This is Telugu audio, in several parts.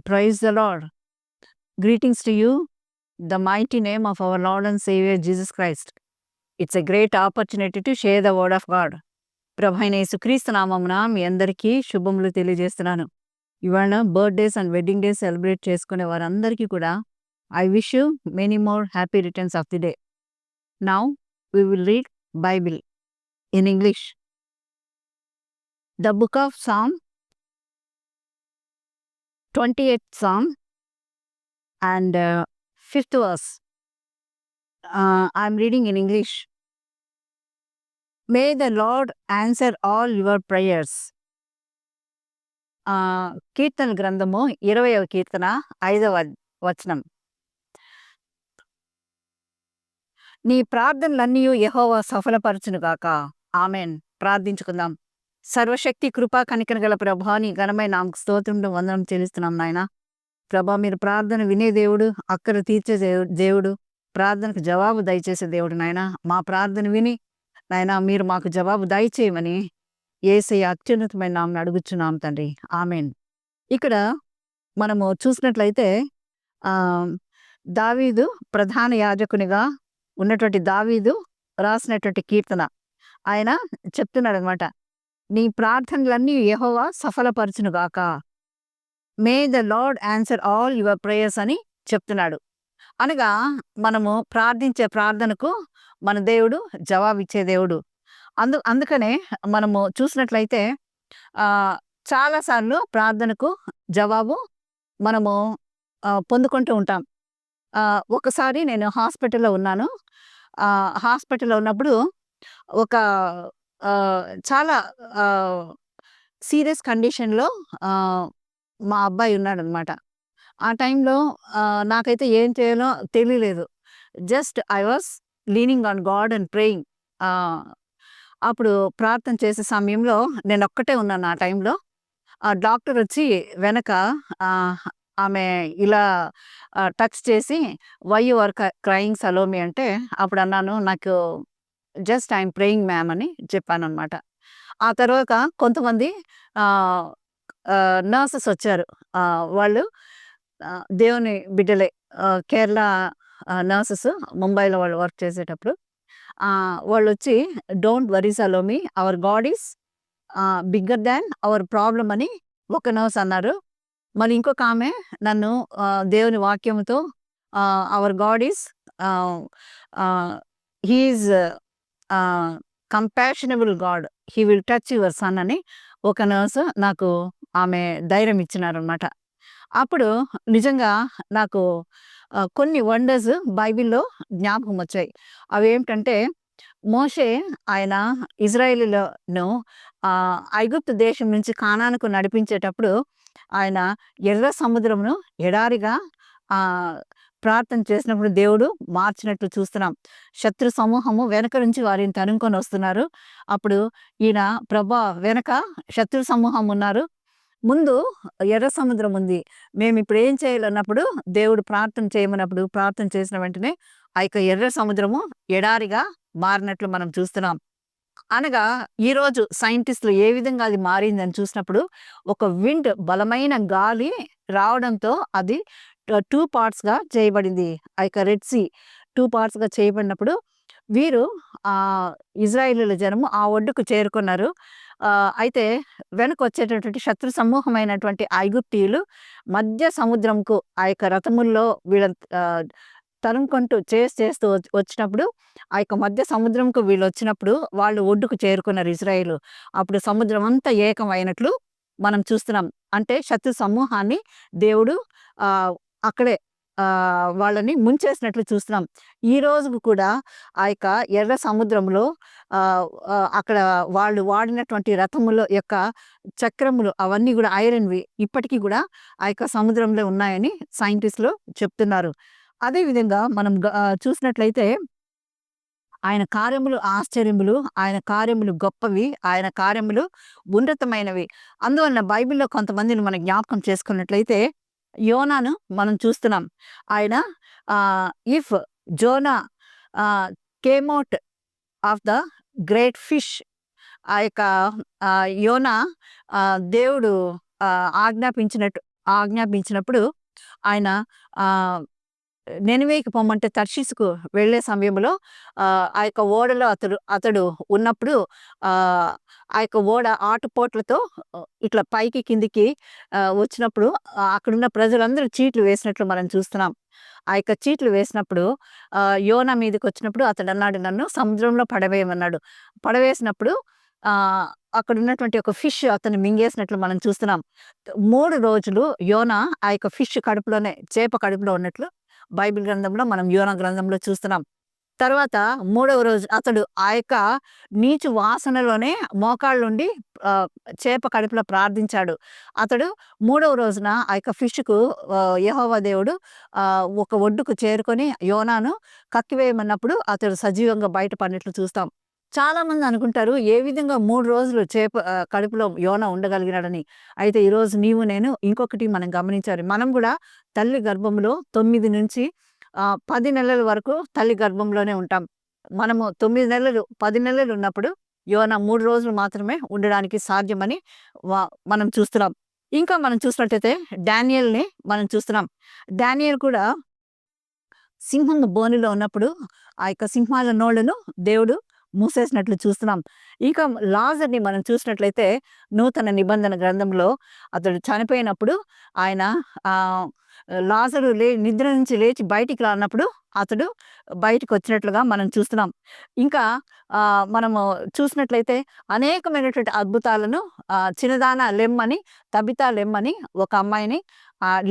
Praise the Lord. Greetings to you, the mighty name of our Lord and Savior Jesus Christ. It's a great opportunity to share the word of God. ప్రభు అయిన యేసుక్రీస్తు నామమున మీ అందరికీ శుభములు తెలియజేస్తున్నాను. ఇవాళ birthdays and wedding days celebrate చేసుకునే వారందరికీ కూడా I wish you many more happy returns of the day. Now we will read Bible in English. The book of Psalm, 28th Psalm and 5th verse. I'm reading in English. May the Lord answer all your prayers. కీర్తన గ్రంథము 20వ కీర్తన 5వ వచనం. నీ ప్రార్థనలన్నీ యెహోవా సఫలపరచునుగాక. ఆమెన్. ప్రార్థించుకుందాం. సర్వశక్తి కృపా కనికర గల ప్రభా, నీ ఘనమైన నామకు స్తోత్రములు వందనం చెల్లిస్తున్నాం నాయన. ప్రభా, మీరు ప్రార్థన వినే దేవుడు, అక్కర తీర్చే దేవుడు, ప్రార్థనకు జవాబు దయచేసే దేవుడు నాయన. మా ప్రార్థన విని నాయన మీరు మాకు జవాబు దయచేయమని యేసయ్య అత్యున్నతమైన నామమున అడుగుచున్నాం తండ్రి. ఆమెన్. ఇక్కడ మనము చూసినట్లయితే దావీదు ప్రధాన యాజకునిగా ఉన్నటువంటి దావీదు రాసినటువంటి కీర్తన. ఆయన చెప్తున్నాడు అనమాట, నీ ప్రార్థనలన్నీ యెహోవా సఫలపరచునుగాక. May the Lord answer all your prayers అని చెప్తున్నాడు. అనగా మనము ప్రార్థించే ప్రార్థనకు మన దేవుడు జవాబిచ్చే దేవుడు. అందుకనే మనము చూసినట్లయితే చాలాసార్లు ప్రార్థనకు జవాబు మనము పొందుకుంటూ ఉంటాం. ఒకసారి నేను హాస్పిటల్లో ఉన్నాను. హాస్పిటల్లో ఉన్నప్పుడు ఒక చాలా సీరియస్ కండిషన్లో మా అబ్బాయి ఉన్నాడనమాట. ఆ టైంలో నాకైతే ఏం చేయాలో తెలియలేదు. Just I was leaning on God and praying. అప్పుడు ప్రార్థన చేసే సమయంలో నేను ఒక్కటే ఉన్నాను ఆ టైంలో. ఆ డాక్టర్ వచ్చి వెనక ఆమె ఇలా టచ్ చేసి why you are crying Salomi అంటే, అప్పుడు అన్నాను, నాకు జస్ట్ ఐఎమ్ ప్రేయింగ్ మ్యామ్ అని చెప్పాను అనమాట. ఆ తర్వాత కొంతమంది నర్సెస్ వచ్చారు. వాళ్ళు దేవుని బిడ్డలే, కేరళ నర్సెస్, ముంబైలో వాళ్ళు వర్క్ చేసేటప్పుడు. వాళ్ళు వచ్చి don't worry Salomi, hour God is bigger than our problem అని ఒక నర్స్ అన్నారు. మళ్ళీ ఇంకొక ఆమె నన్ను దేవుని వాక్యంతో our God is he is compassionable God, he will touch your son అని ఒక నర్స్ నాకు ఆమె ధైర్యం ఇచ్చినారనమాట. అప్పుడు నిజంగా నాకు కొన్ని వండర్స్ బైబిల్లో జ్ఞాపకం వచ్చాయి. అవేమిటంటే, మోషే ఆయన ఇజ్రాయేలీలను ఐగుప్తు దేశం నుంచి కానానుకు నడిపించేటప్పుడు ఆయన ఎర్ర సముద్రమును ఎడారిగా ప్రార్థన చేసినప్పుడు దేవుడు మార్చినట్లు చూస్తున్నాం. శత్రు సమూహము వెనక నుంచి వారిని తరుముకొని వస్తున్నారు. అప్పుడు ఈయన ప్రభా, వెనక శత్రు సమూహం ఉన్నారు, ముందు ఎర్ర సముద్రం ఉంది, మేము ఇప్పుడు ఏం చేయాలన్నప్పుడు దేవుడు ప్రార్థన చేయమన్నప్పుడు ప్రార్థన చేసిన వెంటనే ఆ యొక్క ఎర్ర సముద్రము ఎడారిగా మారినట్లు మనం చూస్తున్నాం. అనగా ఈరోజు సైంటిస్టులు ఏ విధంగా అది మారిందని చూసినప్పుడు, ఒక విండ్, బలమైన గాలి రావడంతో అది 2 పార్ట్స్గా చేయబడింది. ఆ యొక్క రెడ్ సీ 2 పార్ట్స్గా చేయబడినప్పుడు వీరు ఇజ్రాయేలీల జనము ఆ ఒడ్డుకు చేరుకున్నారు. అయితే వెనక వచ్చేటటువంటి శత్రు సమూహమైనటువంటి ఐగుప్తీయులు మధ్య సముద్రంకు ఆ యొక్క రథముల్లో వీళ్ళ తరుముకుంటూ చేస్తూ వచ్చినప్పుడు, ఆ యొక్క మధ్య సముద్రంకు వీళ్ళు వచ్చినప్పుడు వాళ్ళు ఒడ్డుకు చేరుకున్నారు ఇజ్రాయేలు. అప్పుడు సముద్రం అంతా ఏకం అయినట్లు మనం చూస్తున్నాం. అంటే శత్రు సమూహాన్ని దేవుడు అక్కడే వాళ్ళని ముంచేసినట్లు చూస్తున్నాం. ఈ రోజుకు కూడా ఆ యొక్క ఎర్ర సముద్రంలో అక్కడ వాళ్ళు వాడినటువంటి రథముల యొక్క చక్రములు అవన్నీ కూడా ఐరన్వి ఇప్పటికీ కూడా ఆ యొక్క సముద్రంలో ఉన్నాయని సైంటిస్టులు చెప్తున్నారు. అదేవిధంగా మనం చూసినట్లయితే ఆయన కార్యములు ఆశ్చర్యములు, ఆయన కార్యములు గొప్పవి, ఆయన కార్యములు ఉన్నతమైనవి. అందువలన బైబిల్లో కొంతమందిని మనం జ్ఞాపకం చేసుకున్నట్లయితే యోనాను మనం చూస్తున్నాం. ఆయన if Zona came out of the great fish, ఆ యొక్క యోనా దేవుడు ఆజ్ఞాపించినట్టు ఆజ్ఞాపించినప్పుడు ఆయన ఆహ్, నెనివేకి పొమ్మంటే తర్షీసుకు వెళ్ళే సమయంలో ఆ యొక్క ఓడలో అతడు ఉన్నప్పుడు ఆహ్, ఆ యొక్క ఓడ ఆటుపోట్లతో ఇట్లా పైకి కిందికి వచ్చినప్పుడు అక్కడున్న ప్రజలందరూ చీట్లు వేసినట్లు మనం చూస్తున్నాం. ఆ యొక్క చీట్లు వేసినప్పుడు యోనా మీదకొచ్చినప్పుడు అతడన్నాడు, "నన్ను సముద్రంలో పడవేయమన్నాడు." పడవేసినప్పుడు ఆహ్, అక్కడున్నటువంటి ఒక ఫిష్ అతన్ని మింగేసినట్లు మనం చూస్తున్నాం. 3 రోజులు యోనా ఆ యొక్క ఫిష్ కడుపులోనే చేప కడుపులో ఉన్నట్లు బైబిల్ గ్రంథంలో మనం యోనా గ్రంథంలో చూస్తున్నాం. తర్వాత మూడవ రోజు అతడు ఆ యొక్క నీచు వాసనలోనే మోకాళ్ళుండి ఆహ్, చేప కడుపులో ప్రార్థించాడు. అతడు మూడవ రోజున ఆ యొక్క ఫిష్‌కు యెహోవా దేవుడు ఒక ఒడ్డుకు చేరుకొని యోనాను కక్కివేయమన్నప్పుడు అతడు సజీవంగా బయటపడినట్లు చూస్తాం. చాలామంది అనుకుంటారు ఏ విధంగా 3 రోజులు కడుపులో యోనా ఉండగలిగినాడని. అయితే ఈరోజు నీవు నేను ఇంకొకటి మనం గమనించాలి. మనం గూడా తల్లి గర్భంలో 9-10 నెలల వరకు తల్లి గర్భంలోనే ఉంటాం. మనము 9 నెలలు, 10 నెలలు ఉన్నప్పుడు యోనా 3 రోజులు మాత్రమే ఉండడానికి సాధ్యమని వ మనం చూస్తున్నాం. ఇంకా మనం చూసినట్టయితే డానియేల్‌ని మనం చూస్తున్నాం. డానియేల్ కూడా సింహం బోనులో ఉన్నప్పుడు ఆ యొక్క సింహాల నోళ్ళను దేవుడు మూసేసినట్లు చూస్తున్నాం. ఇంకా లాజర్‌ని మనం చూసినట్లయితే నూతన నిబంధన గ్రంథంలో అతడు చనిపోయినప్పుడు ఆయన ఆహ్, లాజరు నిద్ర నుంచి లేచి బయటికి రానప్పుడు అతడు బయటికొచ్చినట్లుగా మనం చూస్తున్నాం. ఇంకా మనము చూసినట్లయితే అనేకమైనటువంటి అద్భుతాలను చిన్నదాన లెమ్మని, తబితా లెమ్మని ఒక అమ్మాయిని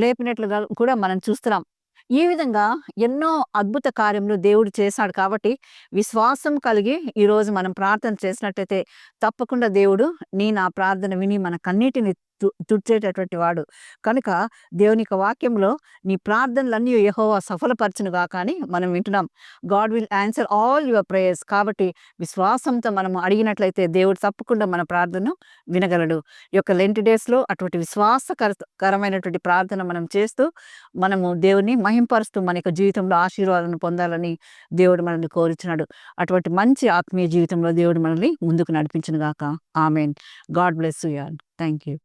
లేపినట్లుగా కూడా మనం చూస్తున్నాం. ఈ విధంగా ఎన్నో అద్భుత కార్యములు దేవుడు చేశాడు కాబట్టి, విశ్వాసం కలిగి ఈరోజు మనం ప్రార్థన చేసినట్టయితే తప్పకుండా దేవుడు నా ప్రార్థన విని మన కన్నీటిని తుడిచేటటువంటి వాడు. కనుక దేవుని యొక్క వాక్యంలో నీ ప్రార్థనలన్నీ యెహోవా సఫలపరచును గాక అని మనం వింటున్నాం. God will answer all your prayers. కాబట్టి విశ్వాసంతో మనం అడిగినట్లయితే దేవుడు తప్పకుండా మన ప్రార్థనను వినగలడు. ఈ యొక్క లెంట్ డేస్‌లో అటువంటి కరమైనటువంటి ప్రార్థన మనం చేస్తూ, మనము దేవుని మహింపరుస్తూ మన యొక్క జీవితంలో ఆశీర్వాదాలను పొందాలని దేవుడు మనల్ని కోరుచున్నాడు. అటువంటి మంచి ఆత్మీయ జీవితంలో దేవుడు మనల్ని ముందుకు నడిపించును గాక. ఆమేన్. God bless you all. Thank you.